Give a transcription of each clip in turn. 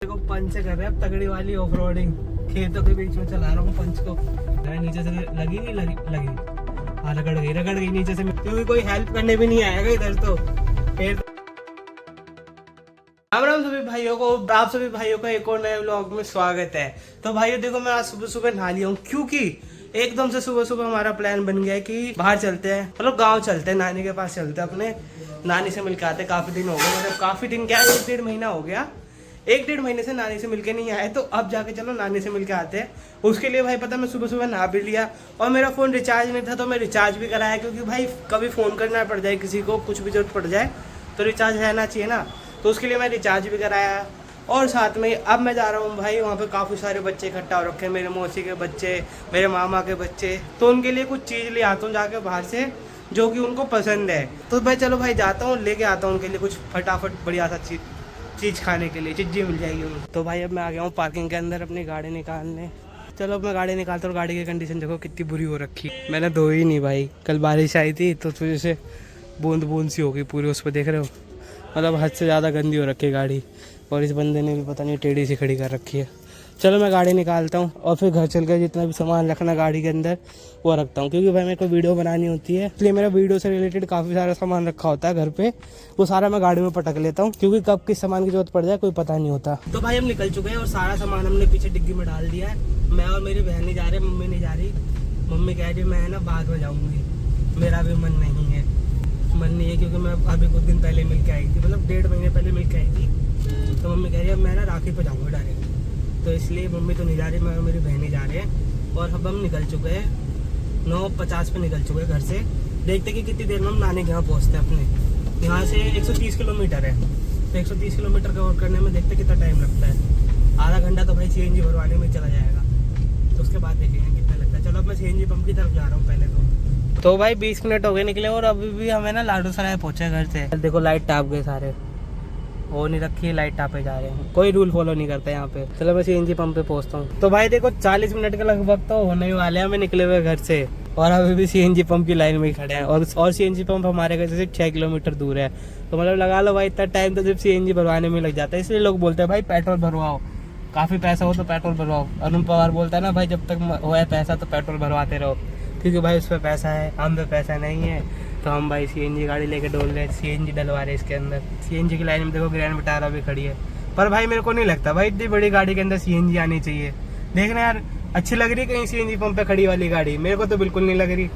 को पंच कर रहे हैं अब तगड़ी वाली ऑफ रोडिंग, खेतों के बीच में चला रहा हूँ पंच को। नीचे से लगी नहीं लगी हाँ रगड़ गई नीचे से, क्योंकि कोई हेल्प करने भी नहीं आएगा इधर तो। फिर राम सभी भाइयों को, आप सभी भाइयों का एक और नए व्लॉग में स्वागत है। तो भाइयों देखो मैं आज सुबह सुबह नहा लिया हूँ, क्योंकि एकदम से सुबह सुबह हमारा प्लान बन गया है कि बाहर चलते हैं, मतलब गांव चलते हैं, नानी के पास चलते हैं, अपने नानी से मिलकर आते हैं। काफी दिन हो गए, मतलब काफी दिन क्या, 1-1.5 महीना हो गया, 1-1.5 महीने से नानी से मिलके नहीं आए, तो अब जाके चलो नानी से मिलके आते हैं। उसके लिए भाई पता मैं सुबह सुबह नहा भी लिया, और मेरा फ़ोन रिचार्ज नहीं था तो मैं रिचार्ज भी कराया, क्योंकि भाई कभी फ़ोन करना पड़ जाए, किसी को कुछ भी जरूरत पड़ जाए तो रिचार्ज रहना चाहिए ना, तो उसके लिए मैं रिचार्ज भी कराया। और साथ में अब मैं जा रहा हूँ भाई, वहाँ पे काफ़ी सारे बच्चे इकट्ठा हो रखे हैं, मेरे मौसी के बच्चे, मेरे मामा के बच्चे, तो उनके लिए कुछ चीज़ ले आता हूँ जाके बाहर से, जो कि उनको पसंद है। तो भाई चलो भाई जाता हूँ, लेके आता हूँ उनके लिए कुछ फटाफट बढ़िया सा चीज़ खाने के लिए, चीज़ें मिल जाएगी उनको। तो भाई अब मैं आ गया हूँ पार्किंग के अंदर अपनी गाड़ी निकालने। चलो अब मैं गाड़ी निकालता हूँ, गाड़ी की कंडीशन देखो कितनी बुरी हो रखी, मैंने धोई ही नहीं भाई, कल बारिश आई थी तो उस वजह से बूंद बूंद सी हो गई पूरी उस पर, देख रहे हो, मतलब हद से ज़्यादा गंदी हो रखी है गाड़ी। और इस बंदे ने भी पता नहीं टेढ़ी सी खड़ी कर रखी है। चलो मैं गाड़ी निकालता हूँ और फिर घर चल कर जितना भी सामान रखना गाड़ी के अंदर वो रखता हूँ, क्योंकि भाई मेरे को वीडियो बनानी होती है, इसलिए मेरा वीडियो से रिलेटेड काफ़ी सारा सामान रखा होता है घर पे, वो सारा मैं गाड़ी में पटक लेता हूँ, क्योंकि कब किस सामान की जरूरत पड़ जाए कोई पता नहीं होता। तो भाई हम निकल चुके हैं और सारा सामान हमने पीछे डिग्गी में डाल दिया है। मैं और मेरी बहन नहीं जा रहे, मम्मी नहीं जा रही। मम्मी कह रही मैं ना बाद में जाऊँगी, मेरा भी मन नहीं है, क्योंकि मैं अभी कुछ दिन पहले मिल के आई थी, मतलब 1.5 महीने पहले मिल के आई थी, तो मम्मी कह रही है मैं ना राखी पे जाऊँगा डायरेक्ट, तो इसलिए मम्मी तो नहीं जा रही, मैं और मेरी बहन ही जा रहे हैं। और अब हम निकल चुके हैं, 9:50 पे निकल चुके हैं घर से। देखते कि कितनी देर में हम नानी के यहाँ पहुँचते हैं। अपने यहाँ से 130 किलोमीटर है, तो 130 किलोमीटर कवर करने में देखते कितना टाइम लगता है। आधा घंटा तो भाई CNG भरवाने में चला जाएगा, तो उसके बाद देखेंगे कितना लगता है। चलो अब मैं CNG पंप की तरफ जा रहा हूँ पहले तो भाई 20 मिनट हो गए निकले, और अभी भी हमें ना लाडू सराय पहुँचे घर से। देखो लाइट टाप गए सारे, वो नहीं रखी, लाइट टापे जा रहे हैं, कोई रूल फॉलो नहीं करता यहाँ पे। चलो मैं CNG पंप पे पहुँचता हूँ। तो भाई देखो 40 मिनट के लगभग तो होने ही वाले हैं हमें निकले हुए घर से, और अभी भी CNG पंप की लाइन में ही खड़े हैं। और CNG पंप हमारे घर से सिर्फ 6 किलोमीटर दूर है, तो मतलब लगा लो भाई इतना टाइम तो सिर्फ CNG भरवाने में लग जाता है। इसलिए लोग बोलते हैं भाई पेट्रोल भरवाओ, काफ़ी पैसा हो तो पेट्रोल भरवाओ। अरुण पवार बोलता है ना भाई जब तक हो है पैसा तो पेट्रोल भरवाते रहो, क्योंकि भाई उस पर पैसा है, हम पे पैसा नहीं है, तो हम भाई CNG गाड़ी लेके डोल रहे हैं, CNG डलवा रहे हैं इसके अंदर। CNG की लाइन में देखो ग्रैंड विटारा भी खड़ी है, पर भाई मेरे को नहीं लगता भाई इतनी बड़ी गाड़ी के अंदर CNG आनी चाहिए। देखना यार अच्छी लग रही है कहीं CNG पंप पे खड़ी वाली गाड़ी, मेरे को तो बिल्कुल नहीं लग रही।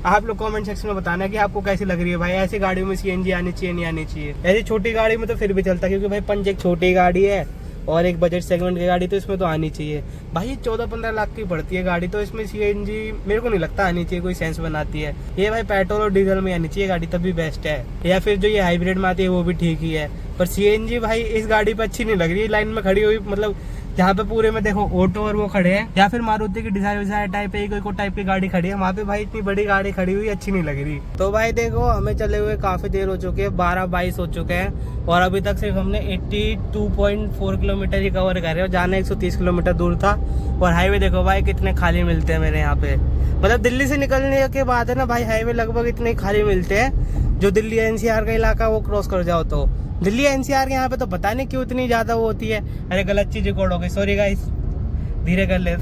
आप लोग कमेंट सेक्शन में बताना कि आपको कैसी लग रही है भाई, ऐसी गाड़ियों में CNG आनी चाहिए नहीं आनी चाहिए। ऐसी छोटी गाड़ी में तो फिर भी चलता, क्योंकि भाई पंच एक छोटी गाड़ी है और एक बजट सेगमेंट की गाड़ी, तो इसमें तो आनी चाहिए भाई। ये 14-15 लाख की पड़ती है गाड़ी, तो इसमें CNG मेरे को नहीं लगता आनी चाहिए, कोई सेंस बनाती है। ये भाई पेट्रोल और डीजल में आनी चाहिए गाड़ी, तभी बेस्ट है, या फिर जो ये हाइब्रिड में आती है वो भी ठीक ही है, पर CNG भाई इस गाड़ी पर अच्छी नहीं लग रही लाइन में खड़ी हुई। मतलब जहाँ पे पूरे में देखो ऑटो और वो खड़े हैं, या फिर मारुति की डिजायर टाइप है, कोई टाइप की गाड़ी खड़ी है, वहाँ पे भाई इतनी बड़ी गाड़ी खड़ी हुई अच्छी नहीं लग रही। तो भाई देखो हमें चले हुए काफी देर हो चुकी है, 12-22 हो चुके हैं, और अभी तक सिर्फ हमने 82.4 किलोमीटर ही कवर कर रहे हो। जाना 130 किलोमीटर दूर था। और हाईवे देखो भाई कितने खाली मिलते हैं मेरे यहाँ पे, मतलब दिल्ली से निकलने के बाद है ना भाई हाईवे लगभग इतने खाली मिलते हैं। जो दिल्ली NCR का इलाका वो क्रॉस कर जाओ तो दिल्ली NCR के यहाँ पे तो पता नहीं क्यों इतनी ज़्यादा वो होती है। अरे गलत चीज़ रिकॉर्ड हो गई, सॉरी गाइस, धीरे कर ले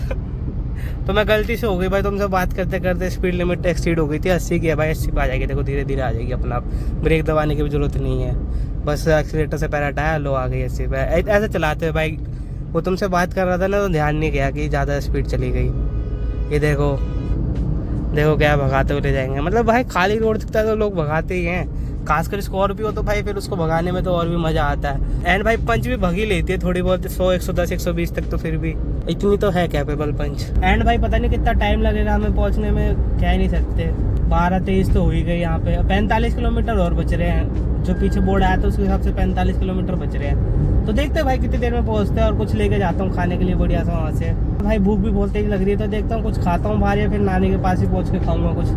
तो मैं गलती से हो गई भाई, तुमसे बात करते करते स्पीड लिमिट एक्सीड हो गई थी। 80 की है भाई, 80 पे आ जाएगी, देखो धीरे धीरे आ जाएगी अपना आप, ब्रेक दबाने की भी जरूरत नहीं है, बस एक्सीलेटर से पैर हटाया, लो आ गई 80 पे। ऐसे चलाते हैं भाई, वो तुमसे बात कर रहा था ना तो ध्यान नहीं गया कि ज़्यादा स्पीड चली गई। ये देखो क्या भगाते हुए ले जाएंगे, मतलब भाई खाली रोड दिखता है तो लोग भगाते ही हैं, खासकर स्कॉर्पियो तो भाई फिर उसको भगाने में तो और भी मजा आता है। एंड भाई पंच भी भगी लेती है थोड़ी बहुत, 100, 110, 120 तक, तो फिर भी इतनी तो है कैपेबल पंच। एंड भाई पता नहीं कितना टाइम लगेगा हमें पहुंचने में, कह ही नहीं सकते। 12-23 तो हो ही गई, यहाँ पे 45 किलोमीटर और बच रहे हैं, जो पीछे बोर्ड आया था उसके हिसाब से 45 किलोमीटर बच रहे हैं। तो देखते हैं भाई कितनी देर में पहुंचते हैं, और कुछ लेके जाता हूँ खाने के लिए बढ़िया सा वहाँ से। भाई भूख भी बहुत तेज लग रही है, तो देखता हूँ कुछ खाता हूँ बाहर, या फिर नानी के पास ही पहुँच के खाऊंगा कुछ।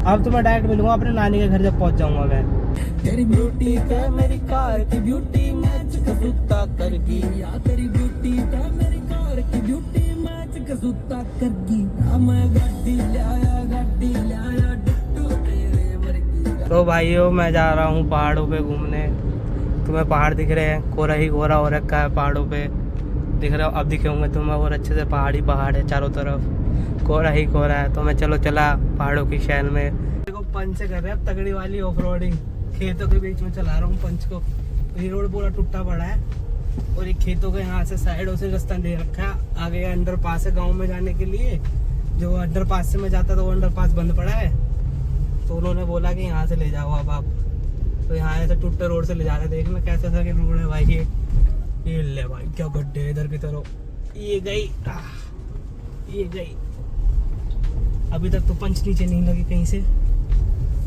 अब तो मैं डायरेक्ट मिलूंगा अपने नानी के घर जब पहुँच जाऊंगा मैं। तेरी ब्यूटी पे मेरी कार की ब्यूटी मैच कसूता करगी, या तेरी ब्यूटी पे मेरी कार की ब्यूटी मैच कसूता करगी, मैं गड्डी लाया डिट्टू तेरे वर्गी। तो भाइयों मैं जा रहा हूँ पहाड़ों पे घूमने, तुम्हें पहाड़ दिख रहे हैं, कोरा ही कोरा हो रखा है पहाड़ों पे, दिख रहा हो, अब दिखे होंगे तुम्हें और अच्छे से। पहाड़ है चारों तरफ, कोहरा ही कोहरा है। तो मैं चलो चला पहाड़ों की शहर में। देखो पंच से कर रहे हैं तगड़ी वाली ऑफ रोडिंग, खेतों के बीच में चला रहा हूँ पंच को। ये रोड पूरा टूटा पड़ा है और ये खेतों के यहाँ से साइडों से रास्ता दे रखा है। आगे अंडर पास है गाँव में जाने के लिए, जो अंडर पास से मैं जाता था वो अंडर पास बंद पड़ा है। तो उन्होंने बोला कि यहाँ से ले जाओ अब आप। तो यहाँ ऐसे टूटे रोड से ले जा रहे। देखना कैसे सर रोड है भाई। ये ले भाई क्या गड्ढे है इधर की तरफ। ये गई, ये गई। अभी तक तो पंच नीचे नहीं लगी, कहीं से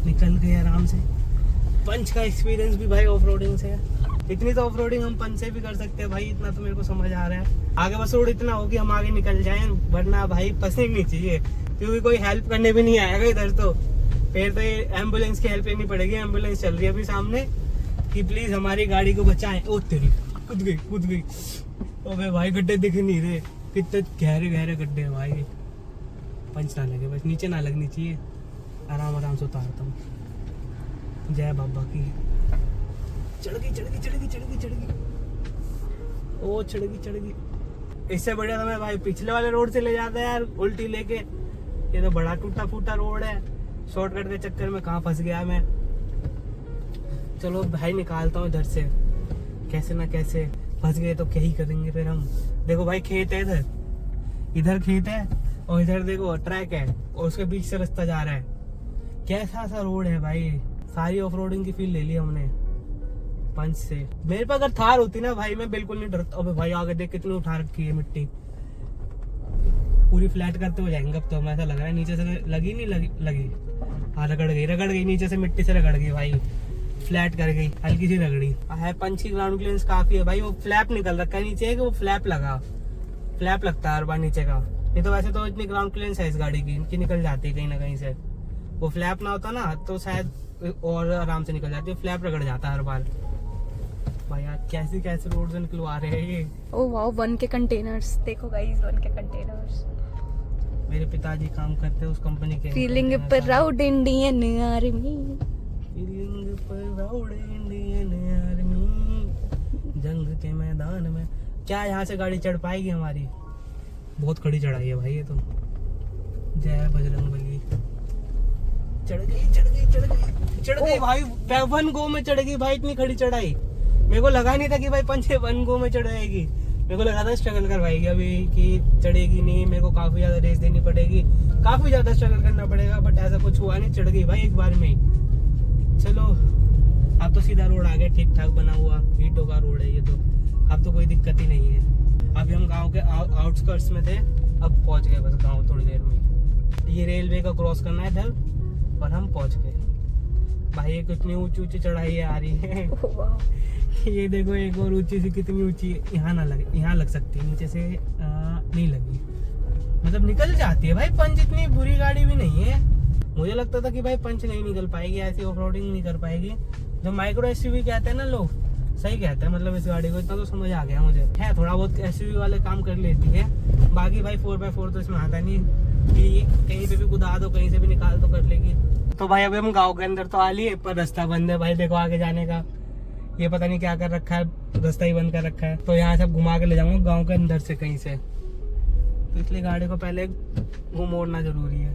निकल गए आराम से। पंच का एक्सपीरियंस भी भाई ऑफ रोडिंग से है। इतनी तो ऑफ रोडिंग हम पंच से भी कर सकते हैं भाई, इतना तो मेरे को समझ आ रहा है। आगे बस रोड इतना हो कि हम आगे निकल जाएं, वरना भाई फंसने नहीं चाहिए, क्योंकि कोई हेल्प करने भी नहीं आएगा इधर। तो फिर तो एम्बुलेंस की हेल्प लेनी पड़ेगी। एम्बुलेंस चल रही है अभी सामने कि प्लीज हमारी गाड़ी को बचाएं। ओ तेरी, कूद गई। ओबे भाई गड्ढे दिख नहीं रहे, कितने गहरे गड्ढे हैं भाई। पंच ना लगे, बस नीचे ना लगनी चाहिए। आराम से उतारता हूँ। जय बाबा की। चढ़ गई। ओ चढ़ गई। इससे बढ़िया तो मैं भाई पिछले वाले रोड से ले जाता है यार, उल्टी लेके। ये तो बड़ा टूटा फूटा रोड है, शॉर्टकट के चक्कर में कहाँ फंस गया मैं। चलो भाई निकालता हूँ इधर से, कैसे ना कैसे। फंस गए तो क्या ही करेंगे फिर हम। देखो भाई खेत है इधर खेत है, और इधर देखो ट्रैक है, और उसके बीच से रास्ता जा रहा है। कैसा सा रोड है भाई। सारी ऑफ रोडिंग की फील ले ली हमने पंच से। मेरे पे अगर थार होती ना भाई, मैं बिल्कुल नहीं डरता। अबे भाई आगे देख कितनी उठा रखी है मिट्टी, पूरी फ्लैट करते हो जाएंगे अब तो। हमें ऐसा लग रहा है नीचे से लगी नहीं लगी। हाँ रगड़ गई नीचे से, मिट्टी से रगड़ गई भाई, फ्लैट कर गई, हल्की सी रगड़ी है। पंच की ग्राउंड क्लियरेंस काफी है भाई। वो फ्लैप निकल रखा है नीचे, वो फ्लैप लगता है हर बार नीचे का। नहीं तो वैसे तो इतनी ग्राउंड क्लियरेंस है इस गाड़ी की, इनकी निकल जाती है कहीं ना कहीं से। वो फ्लैप ना होता ना तो शायद और आराम से निकल जाती है, फ्लैप रगड़ जाता है हर बार। भाई यार कैसे रोड से निकलवा रहे हैं ये। ओ वाओ, 1 के कंटेनर्स देखो गाइस, 1 के कंटेनर्स। मेरे पिताजी काम करते हैं उस कंपनी के। Feeling proud Indian army, feeling proud Indian army. जंग के मैदान में क्या यहाँ से गाड़ी चढ़ पाएगी हमारी? बहुत खड़ी चढ़ाई है भाई ये तो। जय बजरंगबली। चढ़ गई भाई, 1 गो में चढ़ गई भाई, इतनी खड़ी चढ़ाई। मेरे को लगा नहीं था कि भाई पंच 1 गो में चढ़ाएगी। मेरे को लगा था स्ट्रगल करवाएगी अभी, कि चढ़ेगी नहीं, मेरे को काफी ज्यादा रेस देनी पड़ेगी, काफी ज्यादा स्ट्रगल करना पड़ेगा। बट ऐसा कुछ हुआ नहीं, चढ़ गई भाई एक बार में। चलो अब तो सीधा रोड आ गया, ठीक ठाक बना हुआ, ईंटों का रोड है ये तो। अब तो कोई दिक्कत ही नहीं है। अभी हम गांव के आउटस्कर्ट्स में थे, अब पहुंच गए बस गांव थोड़ी देर में। ये रेलवे का क्रॉस करना है इधर, और हम पहुंच गए भाई। ये कितनी ऊंची चढ़ाई आ रही है। ये देखो एक और ऊंची सी, कितनी ऊंची। यहाँ ना लगे, यहाँ लग सकती है, नीचे से नहीं लगी, मतलब निकल जाती है भाई। पंच इतनी बुरी गाड़ी भी नहीं है। मुझे लगता था कि भाई पंच नहीं निकल पाएगी, ऐसी ऑफ रोडिंग नहीं कर पाएगी। जो माइक्रो एसयूवी कहते हैं ना लोग, सही कहते हैं मतलब इस गाड़ी को। इतना तो समझ आ गया मुझे। है थोड़ा बहुत एसयूवी वाले काम कर लेती है, बाकी भाई 4x4 तो इसमें आता नहीं कि कहीं पे भी कुदा दो, कहीं से भी निकाल दो, कर लेगी। तो भाई अभी हम गांव के अंदर तो आ लिए, पर रास्ता बंद है भाई। देखो आगे जाने का ये पता नहीं क्या कर रखा है, रास्ता ही बंद कर रखा है। तो यहाँ से घुमा के ले जाऊंगा गांव के अंदर से कहीं से। तो इसलिए गाड़ी को पहले घुमोड़ना जरूरी है।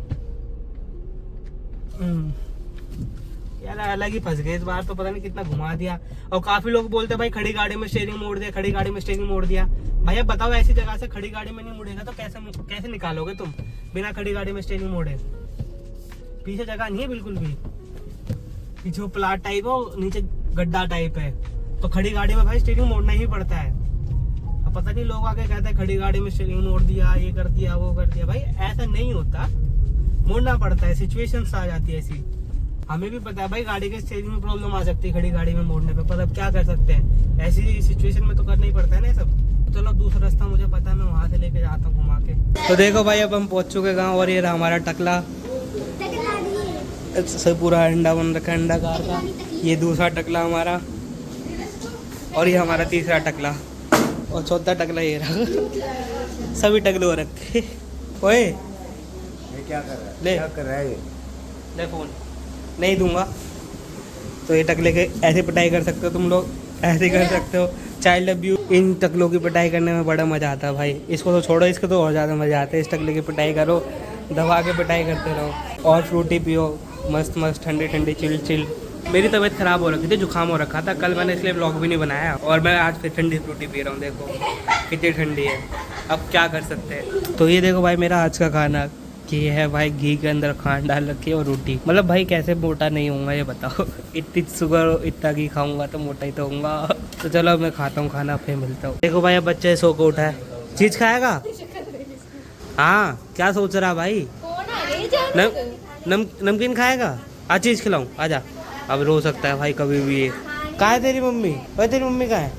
यार अलग ही फंस गए इस बार तो, पता नहीं कितना घुमा दिया। और काफी लोग बोलते हैं भाई खड़ी गाड़ी में स्टीयरिंग मोड़ दिया, खड़ी गाड़ी में स्टीयरिंग मोड़ दिया। भैया बताओ ऐसी जगह से खड़ी गाड़ी में नहीं मुड़ेगा तो कैसे निकालोगे तुम बिना खड़ी गाड़ी में स्टीयरिंग मोड़े? पीछे जगह नहीं है बिल्कुल भी, पीछे वो प्लाट टाइप है, नीचे गड्ढा टाइप है। तो खड़ी गाड़ी में भाई स्टीयरिंग मोड़ना ही पड़ता है। अब पता नहीं लोग आके कहते हैं खड़ी गाड़ी में स्टीयरिंग मोड़ दिया, ये कर दिया, वो कर दिया। भाई ऐसा नहीं होता, मोड़ना पड़ता है, सिचुएशंस आ जाती है ऐसी। हमें भी पता है भाई गाड़ी के स्टीयरिंग में प्रॉब्लम आ सकती है खड़ी गाड़ी में मोड़ने पे, पर अब क्या कर सकते हैं, ऐसी सिचुएशन में तो करना ही पड़ता है ना सब। तो चलो दूसरा रास्ता मुझे पता है, मैं वहां से लेके जाता हूँ घुमा के। तो देखो भाई अब हम पहुंच चुके गाँव, और ये रहा हमारा टकला। सब पूरा अंडा बन रखा है, अंडा कार का। ये दूसरा टकला हमारा, और ये हमारा तीसरा टकला, और चौथा टकला ये रहा। सभी टकले हो रखे। ओए क्या कर रहा है? ले क्या कर रहा है ये? ले फोन नहीं दूंगा। तो ये टकले के ऐसे पिटाई कर सकते हो तुम लोग, ऐसे कर सकते हो, चाइल्ड अब्यूज, इन टकलों की पिटाई करने में बड़ा मजा आता है भाई। इसको तो छोड़ो, इसको तो और ज़्यादा मजा आता है। इस टकले की पिटाई करो, दबा के पिटाई करते रहो और फ्रूटी पियो, मस्त मस्त ठंडी ठंडी चिल चिल। मेरी तबीयत ख़राब हो रखी थी, जुकाम हो रखा था कल, मैंने इसलिए व्लॉग भी नहीं बनाया और मैं आज फिर ठंडी फ्रूटी पी रहा हूँ। देखो कितनी ठंडी है, अब क्या कर सकते हैं। तो ये देखो भाई मेरा आज का खाना, कि ये है भाई घी के अंदर खांड डाल रखी है और रोटी। मतलब भाई कैसे मोटा नहीं होऊंगा ये बताओ। इतनी शुगर इतना घी खाऊंगा तो मोटा ही तो होऊंगा। तो चलो अब मैं खाता हूँ खाना, फिर मिलता हूँ। देखो भाई अब बच्चे सो को उठा है, चीज़ खाएगा। हाँ क्या सोच रहा भाई, नमकीन खाएगा, आज चीज़ खिलाऊँ, आजा। अब रो सकता है भाई कभी भी ये। कहाँ है तेरी मम्मी, भाई तेरी मम्मी कहाँ है,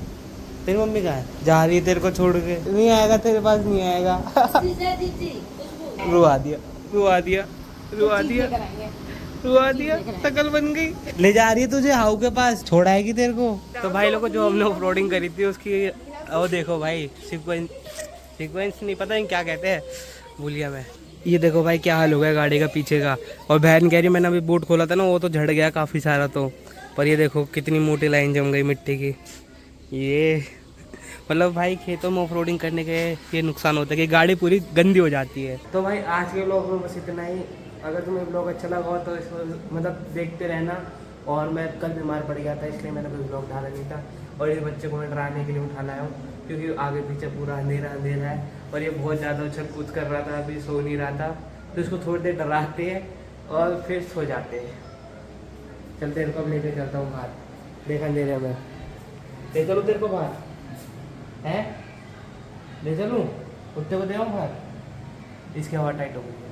तेरी मम्मी कहाँ है, जा रही है तेरे को छोड़ के, नहीं आएगा तेरे पास, नहीं आएगा। रुआ दिया रुआ दिया रुआ दिया रुआ दिया, शकल बन गई। ले जा रही है तुझे हाउ के पास, छोड़ाएगी तेरे को। तो भाई लोगों जो हमने ऑफरोडिंग करी थी उसकी वो देखो भाई, सीक्वेंस नहीं पता नहीं क्या कहते हैं, भूल गया मैं। ये देखो भाई क्या हाल हो गया गाड़ी का पीछे का। और बहन कह रही मैंने अभी बूट खोला था ना, वो तो झड़ गया काफ़ी सारा। तो पर ये देखो कितनी मोटी लाइन जम गई मिट्टी की। ये मतलब भाई खेतों में ऑफ रोडिंग करने के ये नुकसान होता है कि गाड़ी पूरी गंदी हो जाती है। तो भाई आज के ब्लॉग में बस इतना ही। अगर तुम्हें ब्लॉग अच्छा लगा हो तो इसको मतलब देखते रहना। और मैं कल बीमार पड़ गया था इसलिए मैंने कोई ब्लॉग डाला नहीं था। और ये बच्चे को मैं डराने के लिए उठा लाया हूँ क्योंकि आगे पीछे पूरा अंधेरा अंधेरा है और ये बहुत ज़्यादा उछल कूद कर रहा था, अभी सो नहीं रहा था। तो इसको थोड़ी देर डराते हैं और फिर सो जाते हैं। चलते इनको अब लेके चलता हूँ बाहर, देख अंधेरे में ले चलूँ तेरे को बाहर है, ले चलूँ उठते को दे बाहर, इसकी हवा टाइट हो गई।